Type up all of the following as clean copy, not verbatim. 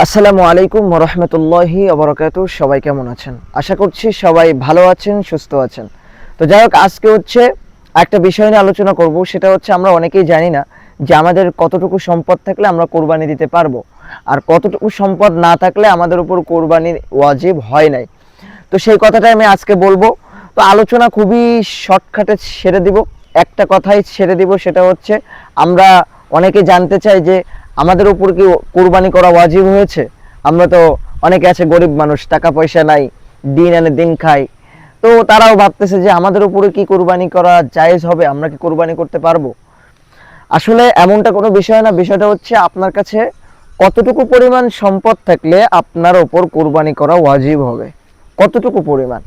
আসসালামু আলাইকুম ওয়া রাহমাতুল্লাহি ওয়া বারাকাতুহু। সবাই কেমন আছেন? আশা করছি সবাই ভালো আছেন, সুস্থ আছেন। তো যাই হোক, আজকে একটা বিষয় নিয়ে আলোচনা করব। সেটা আমরা অনেকেই জানি না যে আমাদের কতটুকু সম্পদ থাকলে আমরা কোরবানি দিতে পারবো, আর কতটুকু সম্পদ না থাকলে আমাদের উপর কোরবানির ওয়াজিব হয় নাই। তো সেই কথাটাই আমি আজকে বলবো। তো আলোচনা খুবই শর্টকাটে সেরে দিব, একটা কথাই ছেড়ে দিব। সেটা আমরা অনেকে জানতে চাই যে আমাদের উপর কি কোরবানি করা ওয়াজিব হয়েছে। আমরা তো অনেকে আছে গরিব মানুষ, টাকা পয়সা নাই, দিন আনে দিন খাই। তো তারাও ভাবতেছে যে আমাদের উপরে কি কোরবানি করা জায়েজ হবে, আমরা কি কোরবানি করতে পারবো। আসলে এমনটা কোনো বিষয় না। বিষয়টা আপনার কাছে কতটুকু পরিমাণ সম্পদ থাকলে আপনার উপর কোরবানি করা ওয়াজিব হবে, কতটুকু পরিমাণ।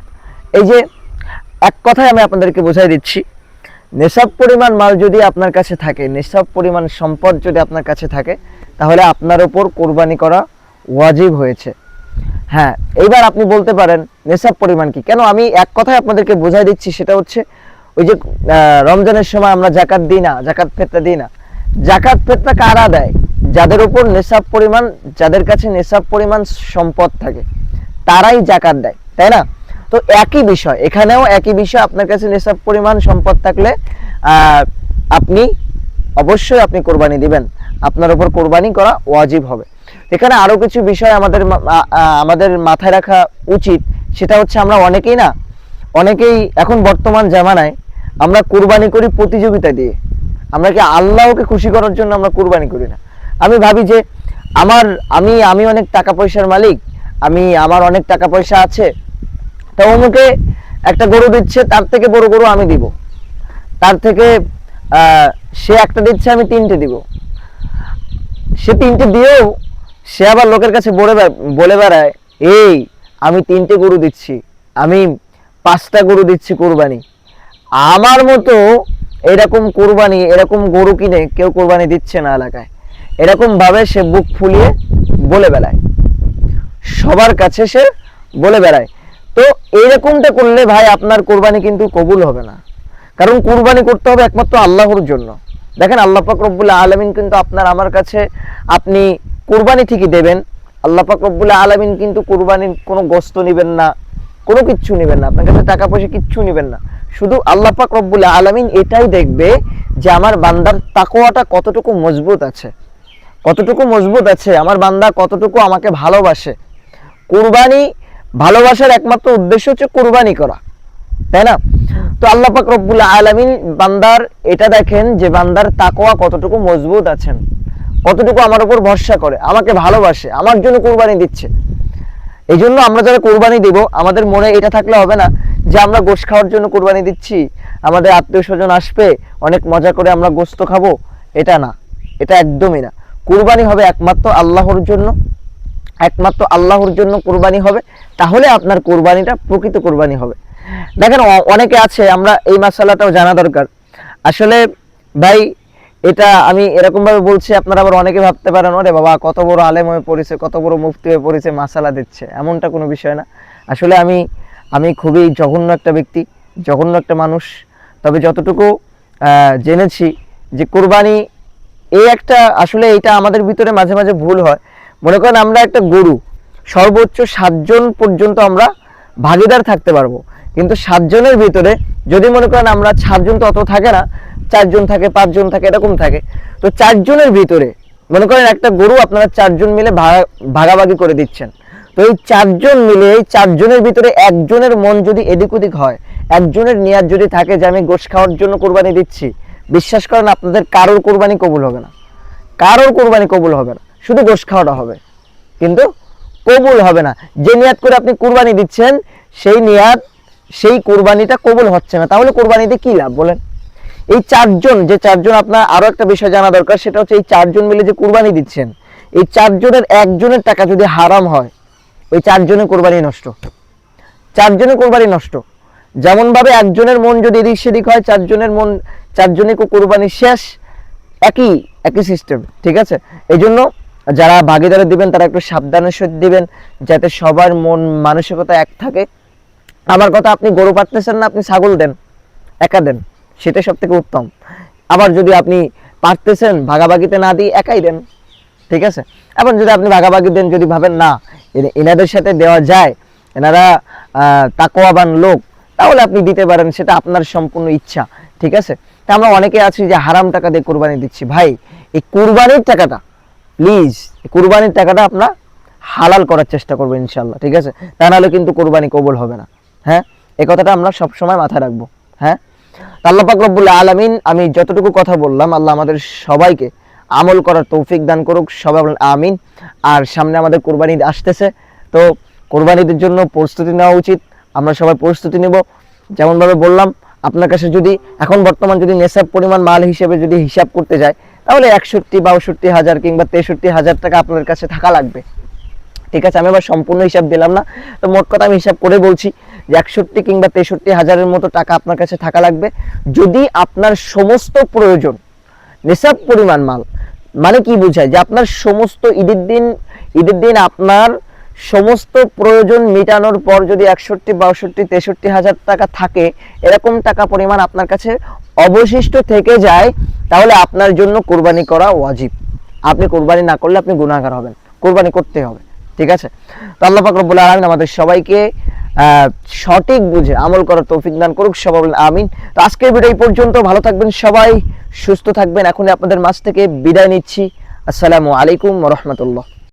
এই যে এক কথায় আমি আপনাদেরকে বোঝাই দিচ্ছি, নেশাব পরিমাণ মাল যদি আপনার কাছে থাকে, নেশাব পরিমাণ সম্পদ যদি আপনার কাছে থাকে, তাহলে আপনার উপর কোরবানি করা ওয়াজিব হয়েছে। হ্যাঁ, এইবার আপনি বলতে পারেন নেশাব পরিমাণ কি, কেন আমি এক কথায় আপনাদেরকে বোঝাই দিচ্ছি। সেটা ওই যে রমজানের সময় আমরা জাকাত দিই না, জাকাত ফেতরা দিই না। জাকাত ফেতরা কারা দেয়? যাদের উপর নেশাব পরিমাণ, যাদের কাছে নেশাব পরিমাণ সম্পদ থাকে, তারাই জাকাত দেয়, তাই না? তো একই বিষয় এখানেও, একই বিষয়। আপনার কাছে নেশাব পরিমাণ সম্পদ থাকলে আপনি অবশ্যই আপনি কোরবানি দিবেন, আপনার উপর কোরবানি করা ওয়াজিব হবে। এখানে আরো কিছু বিষয় আমাদের মাথায় রাখা উচিত। সেটা আমরা অনেকেই এখন বর্তমান জামানায় আমরা কোরবানি করি প্রতিযোগিতা দিয়ে। আমরা কি আল্লাহকে খুশি করার জন্য আমরা কোরবানি করি না। আমি ভাবি যে আমি অনেক টাকা পয়সার মালিক, আমার অনেক টাকা পয়সা আছে, তা অমুকে একটা গরু দিচ্ছে, তার থেকে বড় গরু আমি দিব, তার থেকে সে একটা দিচ্ছে, আমি তিনটে দিব। সে তিনটে দিয়েও সে আবার লোকের কাছে বলে বেড়ায়, এই আমি তিনটে গরু দিচ্ছি, আমি 5টা গরু দিচ্ছি কোরবানি। আমার মতো এরকম গরু কিনে কেউ কোরবানি দিচ্ছে না এলাকায়। এরকম ভাবে সে বুক ফুলিয়ে বলে বেড়ায়, সবার কাছে সে বলে বেড়ায়। তো এইরকমটা করলে ভাই আপনার কোরবানি কিন্তু কবুল হবে না। কারণ কোরবানি করতে হবে একমাত্র আল্লাহর জন্য। দেখেন, আল্লাহ পাক রব্বুল আলামিন কিন্তু আপনার আমার কাছে, আপনি কোরবানি ঠিকই দেবেন, আল্লাহ পাক রব্বুল আলামিন কিন্তু কোরবানির কোনো গোশত নেবেন না, কোনো কিচ্ছু নেবেন না, আপনার কাছে টাকা পয়সা কিচ্ছু নেবেন না। শুধু আল্লাহ পাক রব্বুল আলামিন এটাই দেখবে যে আমার বান্দার তাকওয়াটা কতটুকু মজবুত আছে, কতটুকু মজবুত আছে, আমার বান্দা কতটুকু আমাকে ভালোবাসে। কোরবানি ভালোবাসার একমাত্র উদ্দেশ্য কোরবানি করা, তাই না? তো আল্লাহ পাক রব্বুল আলামিন বান্দার এটা দেখেন যে বান্দার তাকওয়া কতটুকু মজবুত আছেন, কতটুকু আমার উপর ভরসা করে, আমাকে ভালোবাসে, আমার জন্য কোরবানি দিচ্ছে। এই জন্য আমরা যারা কোরবানি দিব, আমাদের মনে এটা থাকলে হবে না যে আমরা গোশত খাওয়ার জন্য কোরবানি দিচ্ছি, আমাদের আত্মীয় স্বজন আসবে, অনেক মজা করে আমরা গোশত খাবো। এটা না, এটা একদমই না। কোরবানি হবে একমাত্র আল্লাহর জন্য, একমাত্র আল্লাহর জন্য কোরবানি হবে। তাহলে আপনার কোরবানিটা প্রকৃত কোরবানি হবে। দেখেন, অনেকে আছে, আমরা এই মাসালাটাও জানা দরকার। আসলে ভাই, এটা আমি এরকম ভাবে বলছি, আপনারা আবার অনেকে ভাবতে পারেন, ওরে বাবা কত বড় আলেম হয়ে পড়েছে, কত বড় মুফতি হয়ে পড়েছে, মাসালা দিচ্ছে। এমনটা কোনো বিষয় না। আসলে আমি খুবই জঘন্য একটা ব্যক্তি, জঘন্য একটা মানুষ। তবে যতটুকু জেনেছি যে কোরবানি আসলে এটা আমাদের ভিতরে মাঝে মাঝে ভুল হয়। মনে করেন আমরা একটা গরু, সর্বোচ্চ 7 জন পর্যন্ত আমরা ভাগিদার থাকতে পারবো, কিন্তু 7 জনের ভিতরে যদি মনে করেন আমরা 7 জন, তো অত থাকে না, 4 জন থাকে, 5 জন থাকে, এরকম থাকে। তো 4 জনের ভিতরে মনে করেন একটা গরু আপনারা 4 জন মিলে ভাগাভাগি করে দিচ্ছেন। তো এই 4 জন মিলে, এই 4 জনের ভিতরে একজনের মন যদি এদিক ওদিক হয়, একজনের নিয়াত যদি থাকে যে আমি গোশত খাওয়ার জন্য কোরবানি দিচ্ছি, বিশ্বাস করেন আপনাদের কারোর কোরবানি কবুল হবে না, কারোর কোরবানি কবুল হবে না। শুধু গোশত খাওয়াটা হবে, কিন্তু কবুল হবে না। যে নিয়াত করে আপনি কোরবানি দিচ্ছেন, সেই কোরবানিটা কবুল হচ্ছে না। তাহলে কোরবানিতে কি লাভ বলেন? এই 4 জন, যে 4 জন, আপনার আরো একটা বিষয় জানা দরকার। সেটা এই 4 জন মিলে যে কোরবানি দিচ্ছেন, এই 4 জনের একজনের টাকা যদি হারাম হয়, ওই 4 জনের কোরবানি নষ্ট, 4 জনের কোরবানি নষ্ট। যেমন ভাবে একজনের মন যদি এদিক সেদিক হয়, 4 জনের মন, 4 জনের কোরবানি শেষ। একই সিস্টেম, ঠিক আছে? এই জন্য যারা ভাগিদারে দিবেন তারা একটু সাবধানের সাথে দিবেন, যাতে সবার মন মানসিকতা এক থাকে। আমার কথা, আপনি গরু পারতেছেন না, আপনি ছাগল দেন, একা দেন, সেটা সব থেকে উত্তম। আবার যদি আপনি পারতেছেন ভাগাভাগিতে না দিয়ে একাই দেন, ঠিক আছে। এখন যদি আপনি ভাগাভাগি দেন, যদি ভাবেন না এনাদের সাথে দেওয়া যায়, এনারা তাকওয়াবান লোক, তাহলে আপনি দিতে পারেন, সেটা আপনার সম্পূর্ণ ইচ্ছা, ঠিক আছে। তা আমরা অনেকে আছি যে হারাম টাকা দিয়ে কোরবানি দিচ্ছি। ভাই এই কোরবানির টাকাটা প্লিজ, কোরবানির টাকাটা আপনার হালাল করার চেষ্টা করবেন ইনশাল্লাহ, ঠিক আছে। তা নাহলে কিন্তু কোরবানি কবুল হবে না। হ্যাঁ, এই কথাটা আমরা সবসময় মাথায় রাখবো। হ্যাঁ, আল্লাহ পাক রব্বুল আলামিন, আমি যতটুকু কথা বললাম, আল্লাহ আমাদের সবাইকে আমল করার তৌফিক দান করুক, সবাই বলেন আমিন। আর সামনে আমাদের কোরবানি আসতেছে, তো কোরবানিদের জন্য প্রস্তুতি নেওয়া উচিত। আমরা সবাই প্রস্তুতি নেব। যেমনভাবে বললাম, আপনার কাছে যদি এখন বর্তমান যদি নেশাব পরিমাণ মাল হিসেবে যদি হিসাব করতে যায়, তাহলে 61-62 হাজার কিংবা 63,000 টাকা আপনার কাছে থাকা লাগবে, ঠিক আছে। আমি আবার সম্পূর্ণ হিসাব দিলাম না, তো মোট কথা আমি হিসাব করে বলছি যে 61 কিংবা 63,000-এর মতো টাকা আপনার কাছে থাকা লাগবে, যদি আপনার সমস্ত প্রয়োজন নেশাব পরিমাণ মাল, মানে কি বোঝায় যে আপনার সমস্ত ঈদের দিন আপনার সমস্ত প্রয়োজন মেটানোর পর যদি 61-62-63 হাজার টাকা থাকে, এরকম টাকা পরিমাণ আপনার কাছে অবশিষ্ট থেকে যায়, তাহলে আপনার জন্য কোরবানি করা ওয়াজিব। আপনি কোরবানি না করলে আপনি গুনাহগার হবেন, কোরবানি করতে হবে, ঠিক আছে। তো আল্লাহ পাক রব্বুল আলামিন আমাদের সবাইকে সঠিক বুঝে আমল করার তৌফিক দান করুক, সবাই বলেন আমিন। তো আজকের ভিডিও এই পর্যন্ত, ভালো থাকবেন সবাই, সুস্থ থাকবেন। এখনই আপনাদের মাঝ থেকে বিদায় নিচ্ছি। আসসালামু আলাইকুম ওয়া রাহমাতুল্লাহ।